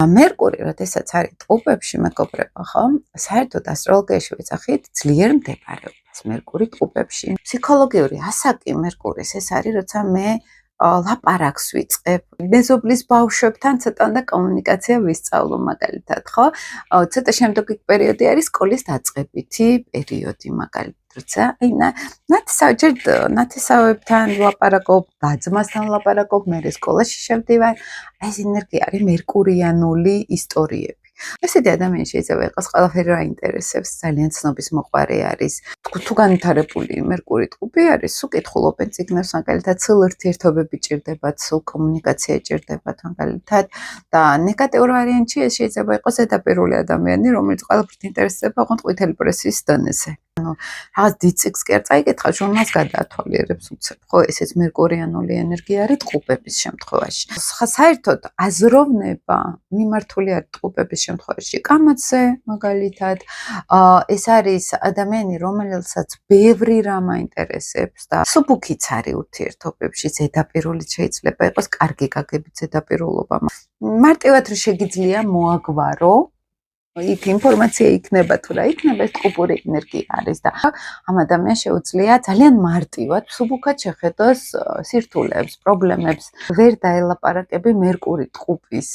მერკური, როდესაც არის ტყუპებში, მეგობრებო, ხო? საერთოდ ასტროლოგიაში ვეძახით ძლიერ მდებარეობას მერკური ტყუპებში. ფსიქოლოგიური ასაკი მერკურის ეს არის, როცა მე ლაპარაკს ვიწყებ, მეზობლის ბავშვებთან ცოტა კომუნიკაცია ვისწავლო მაგალითად, ხო? ცოტა შემდეგი პერიოდი არის სკოლის დაწყებითი პერიოდი მაგალითად. როცა ნათესავებთან ლაპარაკობ, და-ძმასთან ლაპარაკობ, მე სკოლაში შევდივარ, ეს ენერგია არის მერკურიანული ისტორიები. ესეთი ადამიანი შეიძლება იყოს ყველაფერი რა ინტერესებს, ძალიან ცნობის მოყვარე არის. თუ განვითარებული მერკური ტყუპი არის, სულ კითხულობენ წიგნებს, მაგალითად, სულ ურთიერთობები ჭირდებათ, სულ კომუნიკაცია ჭირდებათ, მაგალითად, და ნეგატიურ ვარიანტში ეს შეიძლება იყოს ზედაპირული ადამიანი, რომელიც ყველაფერით ინტერესდება, ოღონდ ყვითელი პრესის დონეზე. რაღაც დიდ წიგნს კი არ წაიკითხა, ჟურნალს გადაათვალიერებს უცებ, ხო, ესეც მერკურიანული ენერგია არის ტყუპების შემთხვევაში. საერთოდ აზროვნება მიმართული არის ტყუპების შემთხვევაში კამათზე, მაგალითად, ეს არის ადამიანი, რომელსაც ბევრი რამ აინტერესებს და სუბუქიც არის ურთიერთობებში, ზედაპირული შეიძლება იყოს, კარგი გაგებით ზედაპირულობა. მარტივად რომ შეგიძლია მოაგვარო, იქ ინფორმაცია იქნება თუ რა იქნება, ეს ტყუპური ენერგია არის და ამ ადამიანს შეუძლია ძალიან მარტივად, სუბუქად შეხედოს სირთულეებს, პრობლემებს. ვერ დაელაპარაკები მერკური ტყუპის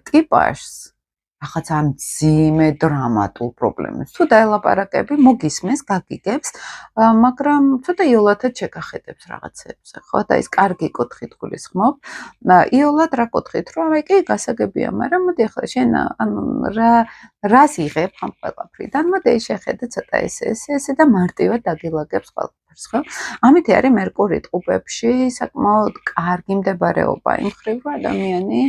ტიპажს, რაღაც ამ ძიმე დრამატულ პრობლემებს. თუ დაელაპარაკები, მოგისმენს, გაგიგებს, მაგრამ ცოტა იოლათად შეგახედებს რაღაცებზე, ხო? და ის კარგი კუთხით გულისხმობ. იოლად რა კუთხით, რომ აი კი გასაგებია, მაგრამ მოდი ახლა შენ რას იღებ ამ ყველაფრიდან? მოდი შეხედე ცოტა ესე და მარტივად დაგილაგებს ყველაფერს, ხო? ამით არის მერკური ტყუპებში საკმაოდ კარგი მდებარეობა იმ მხრივ, რომ ადამიანი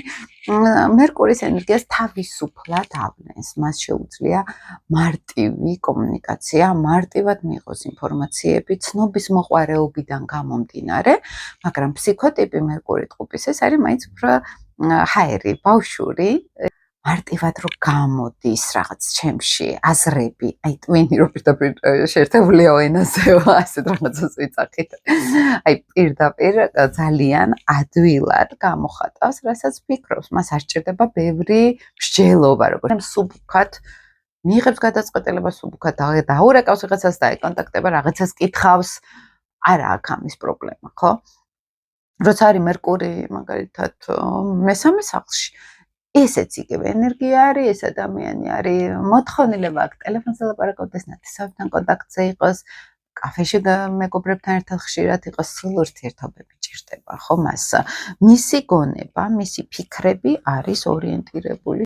მერკურის ენერგიას თავისუფლად ავლენს. მას შეუძლია მარტივი კომუნიკაცია, მარტივად მიიღოს ინფორმაციები, ცნობის მოყვარეობიდან გამომდინარე, მაგრამ ფსიქოტიპი მერკური ტყუპის ეს არის მაინც უფრო ჰაერი, ბავშვური. მარტივად რო გამოდის რაღაც ჩემში აზრები, აი ტვინი რო პირდაპირ შეერთებულია ენაზეო, ასეთ რაღაცას ვიძახით. აი პირდაპირ ძალიან ადვილად გამოხატავს, რასაც ფიქრობს, მას არ სჭირდება ბევრი მსჯელობა, როგორც სუბუქად მიიღებს გადაწყვეტილებას, სუბუქად დაურეკავს რაღაცას და ეკონტაქტება, რაღაცას კითხავს, არა აქვს ამის პრობლემა, ხო? როცა არის მერკური, მაგალითად, მესამე სახლში, ესეც იგივე ენერგია არის, ეს ადამიანი არის მოთხოვნილება აქვს ტელეფონზე ლაპარაკობდეს, ნათესავებთან კონტაქტზე იყოს, კაფეში მეგობრებთან ერთად ხშირად იყოს, სულ ურთიერთობები ჭირდება, ხო მას. მისი გონება, მისი ფიქრები არის ორიენტირებული